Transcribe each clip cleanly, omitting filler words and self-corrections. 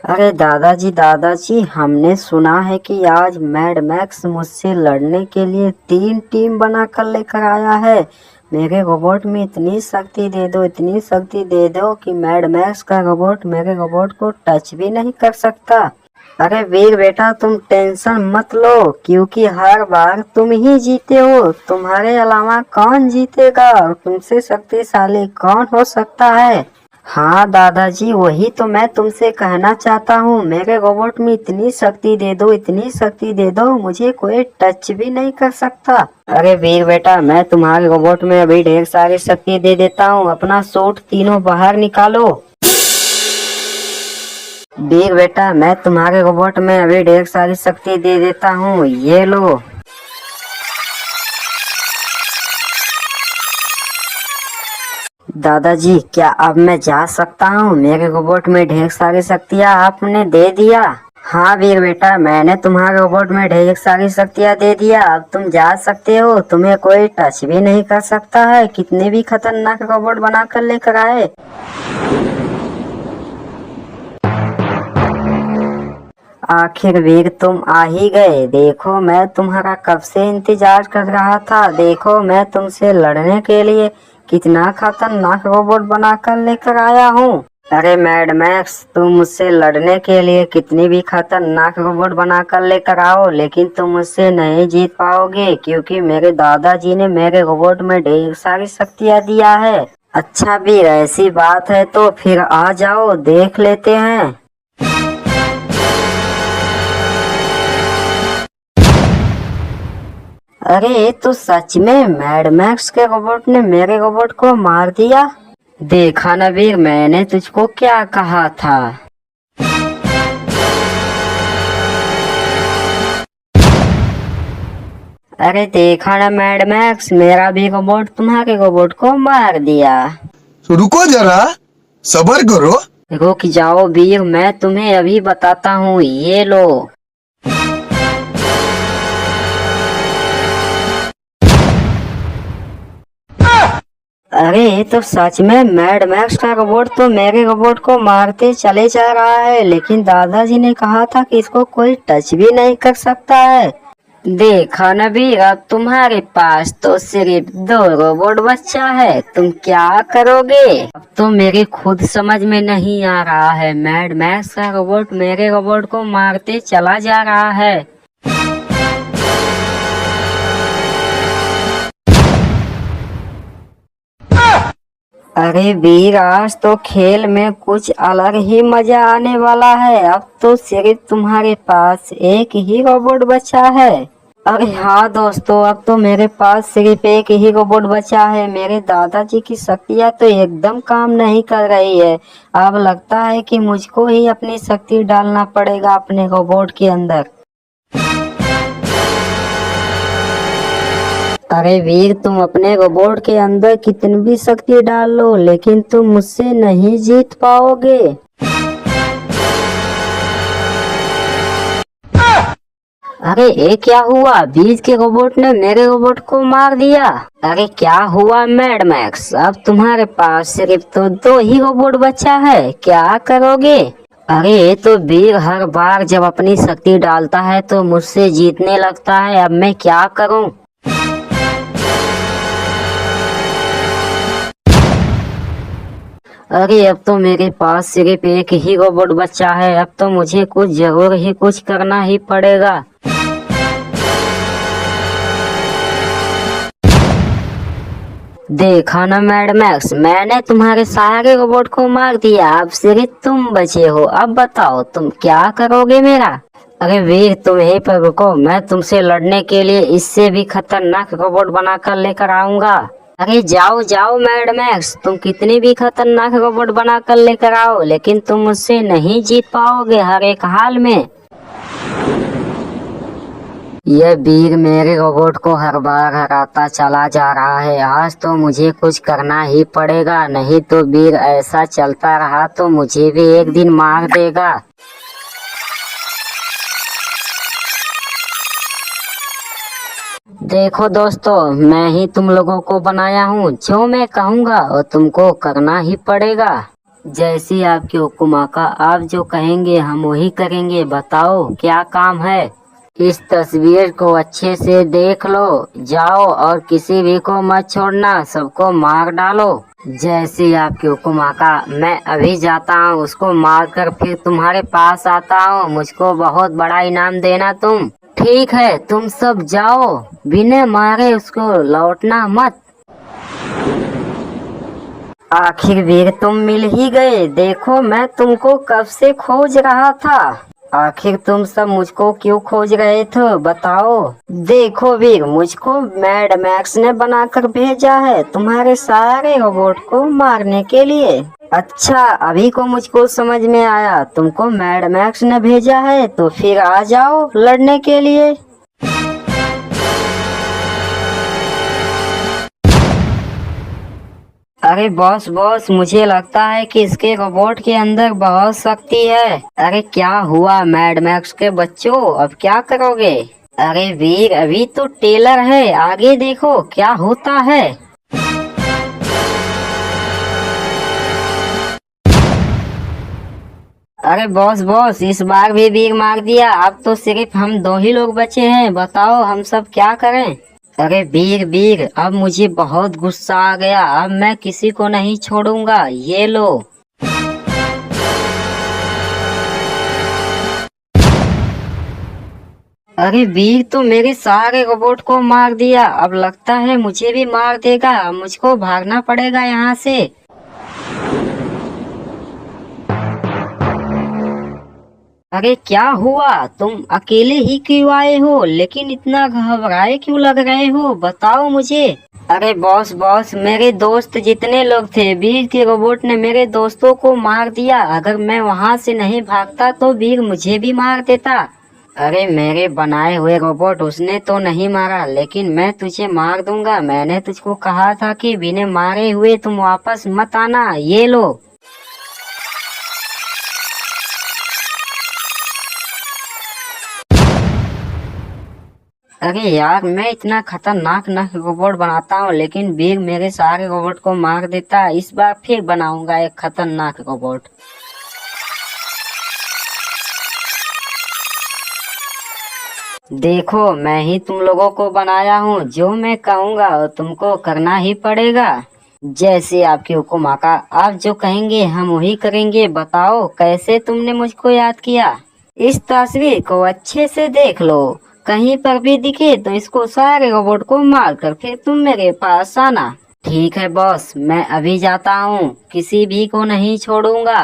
अरे दादाजी हमने सुना है कि आज मैड मैक्स मुझसे लड़ने के लिए 3 टीम बनाकर लेकर आया है। मेरे रोबोट में इतनी शक्ति दे दो, इतनी शक्ति दे दो कि मैड मैक्स का रोबोट मेरे रोबोट को टच भी नहीं कर सकता। अरे वीर बेटा तुम टेंशन मत लो, क्योंकि हर बार तुम ही जीते हो। तुम्हारे अलावा कौन जीतेगा और तुमसे शक्तिशाली कौन हो सकता है। हाँ दादाजी, वही तो मैं तुमसे कहना चाहता हूँ। मेरे रोबोट में इतनी शक्ति दे दो, इतनी शक्ति दे दो, मुझे कोई टच भी नहीं कर सकता। अरे वीर बेटा, मैं तुम्हारे रोबोट में अभी ढेर सारी शक्ति दे देता हूँ। अपना सूट तीनों बाहर निकालो। वीर बेटा, मैं तुम्हारे रोबोट में अभी ढेर सारी शक्ति दे देता हूँ, ये लो। दादाजी, क्या अब मैं जा सकता हूँ? मेरे रोबोट में ढेर सारी शक्तियाँ आपने दे दिया। हाँ वीर बेटा, मैंने तुम्हारे रोबोट में ढेर सारी शक्तियाँ दे दिया। अब तुम जा सकते हो, तुम्हें कोई टच भी नहीं कर सकता है। कितने भी खतरनाक रोबोट बनाकर लेकर आए। आखिर वीर तुम आ ही गए। देखो मैं तुम्हारा कब से इंतजार कर रहा था। देखो मैं तुमसे लड़ने के लिए कितना खतरनाक रोबोट बनाकर लेकर आया हूँ। अरे मैड मैक्स, तुम मुझसे लड़ने के लिए कितनी भी खतरनाक रोबोट बनाकर लेकर आओ, लेकिन तुम मुझसे नहीं जीत पाओगे, क्योंकि मेरे दादाजी ने मेरे रोबोट में ढेर सारी शक्तियाँ दिया है। अच्छा वीर, ऐसी बात है तो फिर आ जाओ, देख लेते हैं। अरे तो सच में मैड मैक्स के रोबोट ने मेरे रोबोट को मार दिया। देखा ना वीर, मैंने तुझको क्या कहा था। अरे देखा ना मैड मैक्स, मेरा भी रोबोट तुम्हारे रोबोट को मार दिया। तो रुको जरा, सब्र करो। रुक जाओ वीर, मैं तुम्हें अभी बताता हूँ, ये लो। अरे तो सच में मैड मैक्स का रोबोट तो मेरे रोबोट को मारते चले जा रहा है, लेकिन दादाजी ने कहा था कि इसको कोई टच भी नहीं कर सकता है। देखा ना वीर, अब तुम्हारे पास तो सिर्फ 2 रोबोट बच्चा है, तुम क्या करोगे। अब तो मेरे खुद समझ में नहीं आ रहा है। मैड मैक्स का रोबोट मेरे रोबोट को मारते चला जा रहा है। अरे वीर, आज तो खेल में कुछ अलग ही मजा आने वाला है। अब तो सिर्फ तुम्हारे पास एक ही रोबोट बचा है। अरे हाँ दोस्तों, अब तो मेरे पास सिर्फ एक ही रोबोट बचा है। मेरे दादाजी की शक्तियाँ तो एकदम काम नहीं कर रही है। अब लगता है कि मुझको ही अपनी शक्ति डालना पड़ेगा अपने रोबोट के अंदर। अरे वीर, तुम अपने रोबोट के अंदर कितनी भी शक्ति डाल लो, लेकिन तुम मुझसे नहीं जीत पाओगे। अरे ये क्या हुआ? बीच के रोबोट ने मेरे रोबोट को मार दिया। अरे क्या हुआ मैड मैक्स, अब तुम्हारे पास सिर्फ तो 2 ही रोबोट बचा है, क्या करोगे। अरे ये तो वीर हर बार जब अपनी शक्ति डालता है तो मुझसे जीतने लगता है। अब मैं क्या करूं। अरे अब तो मेरे पास सिर्फ एक ही रोबोट बचा है। अब तो मुझे जरूर ही कुछ करना ही पड़ेगा। देखा ना मैड मैक्स, मैंने तुम्हारे सारे रोबोट को मार दिया। अब सिर्फ तुम बचे हो। अब बताओ तुम क्या करोगे मेरा। अरे वीर, तुम यहीं पर रुको, मैं तुमसे लड़ने के लिए इससे भी खतरनाक रोबोट बनाकर लेकर आऊंगा। अरे जाओ जाओ मैड मैक्स, तुम कितनी भी खतरनाक रोबोट बनाकर लेकर आओ, लेकिन तुम मुझसे नहीं जीत पाओगे हर एक हाल में। यह वीर मेरे रोबोट को हर बार हराता चला जा रहा है। आज तो मुझे कुछ करना ही पड़ेगा, नहीं तो वीर ऐसा चलता रहा तो मुझे भी एक दिन मार देगा। देखो दोस्तों, मैं ही तुम लोगों को बनाया हूँ। जो मैं कहूँगा वो तुमको करना ही पड़ेगा। जैसी आपकी हुक्म आका, आप जो कहेंगे हम वही करेंगे। बताओ क्या काम है। इस तस्वीर को अच्छे से देख लो, जाओ और किसी भी को मत छोड़ना, सबको मार डालो। जैसी आपकी हुक्म आका, मैं अभी जाता हूँ, उसको मार कर फिर तुम्हारे पास आता हूँ। मुझको बहुत बड़ा इनाम देना तुम। ठीक है, तुम सब जाओ, बिना मारे उसको लौटना मत। आखिर वीर तुम मिल ही गए। देखो मैं तुमको कब से खोज रहा था। आखिर तुम सब मुझको क्यों खोज रहे थे बताओ। देखो वीर, मुझको मैड मैक्स ने बनाकर भेजा है तुम्हारे सारे रोबोट को मारने के लिए। अच्छा, अभी को मुझको समझ में आया, तुमको मैड मैक्स ने भेजा है, तो फिर आ जाओ लड़ने के लिए। अरे बॉस बॉस, मुझे लगता है कि इसके रोबोट के अंदर बहुत शक्ति है। अरे क्या हुआ मैड मैक्स के बच्चों, अब क्या करोगे। अरे वीर, अभी तो टेलर है, आगे देखो क्या होता है। अरे बॉस बॉस, इस बार भी वीर मार दिया। अब तो सिर्फ हम दो ही लोग बचे हैं, बताओ हम सब क्या करें। अरे वीर वीर, अब मुझे बहुत गुस्सा आ गया, अब मैं किसी को नहीं छोड़ूंगा। ये लो। अरे वीर, तो मेरे सारे रोबोट को मार दिया, अब लगता है मुझे भी मार देगा। अब मुझको भागना पड़ेगा यहाँ से। अरे क्या हुआ, तुम अकेले ही क्यों आए हो, लेकिन इतना घबराए क्यों लग रहे हो, बताओ मुझे। अरे बॉस बॉस, मेरे दोस्त जितने लोग थे, वीर के रोबोट ने मेरे दोस्तों को मार दिया। अगर मैं वहाँ से नहीं भागता तो वीर मुझे भी मार देता। अरे मेरे बनाए हुए रोबोट उसने तो नहीं मारा, लेकिन मैं तुझे मार दूंगा। मैंने तुझको कहा था कि बिना मारे हुए तुम वापस मत आना। ये लो। अरे यार, मैं इतना खतरनाक रोबोट बनाता हूँ, लेकिन वीर मेरे सारे रोबोट को मार देता है। इस बार फिर बनाऊंगा एक खतरनाक रोबोट। देखो, मैं ही तुम लोगों को बनाया हूँ, जो मैं कहूँगा वो तुमको करना ही पड़ेगा। जैसे आपकी हुक्म आका, आप जो कहेंगे हम वही करेंगे। बताओ कैसे तुमने मुझको याद किया। इस तस्वीर को अच्छे से देख लो, कहीं पर भी दिखे तो इसको सारे रोबोट को मार कर फिर तुम मेरे पास आना। ठीक है बॉस, मैं अभी जाता हूँ, किसी भी को नहीं छोड़ूंगा।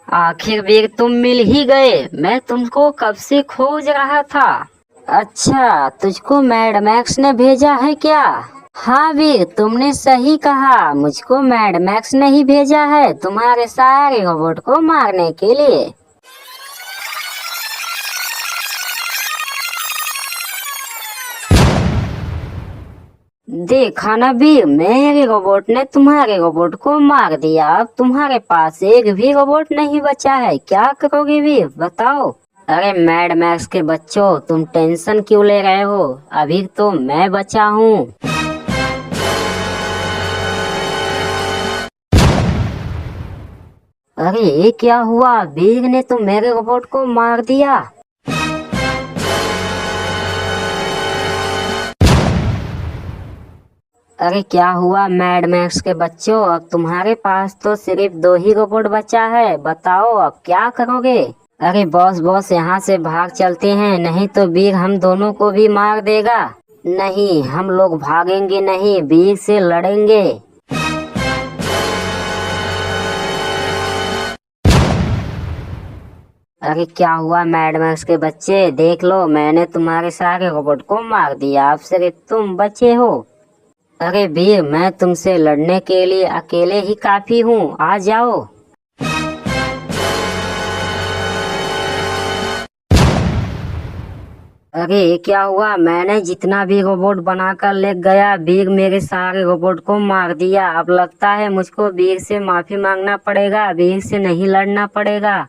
आखिर वीर तुम मिल ही गए, मैं तुमको कब से खोज रहा था। अच्छा, तुझको मैड मैक्स ने भेजा है क्या। हाँ वीर, तुमने सही कहा, मुझको मैड मैक्स ने ही भेजा है तुम्हारे सारे रोबोट को मारने के लिए। देखा ना वीर, मेरे रोबोट ने तुम्हारे रोबोट को मार दिया। अब तुम्हारे पास एक भी रोबोट नहीं बचा है, क्या करोगे वीर बताओ। अरे मैड मैक्स के बच्चों, तुम टेंशन क्यों ले रहे हो, अभी तो मैं बचा हूँ। अरे ये क्या हुआ, वीर ने तो मेरे रोबोट को मार दिया। अरे क्या हुआ मैड मैक्स के बच्चों, अब तुम्हारे पास तो सिर्फ दो ही रोबोट बचा है, बताओ अब क्या करोगे। अरे बॉस बॉस, यहाँ से भाग चलते हैं, नहीं तो वीर हम दोनों को भी मार देगा। नहीं, हम लोग भागेंगे नहीं, वीर से लड़ेंगे। अरे क्या हुआ मैड मैक्स के बच्चे, देख लो मैंने तुम्हारे सारे रोबोट को मार दिया, अब सिर्फ तुम बचे हो। अरे वीर, मैं तुमसे लड़ने के लिए अकेले ही काफी हूँ, आ जाओ। अरे ये क्या हुआ, मैंने जितना भी रोबोट बनाकर ले गया, वीर मेरे सारे रोबोट को मार दिया। अब लगता है मुझको वीर से माफी मांगना पड़ेगा, वीर से नहीं लड़ना पड़ेगा।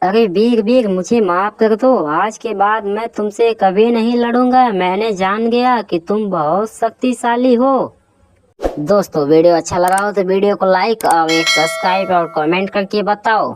अरे वीर वीर, मुझे माफ कर दो। आज के बाद मैं तुमसे कभी नहीं लड़ूंगा। मैंने जान गया कि तुम बहुत शक्तिशाली हो। दोस्तों वीडियो अच्छा लगा हो तो वीडियो को लाइक और एक सब्सक्राइब और कमेंट करके बताओ।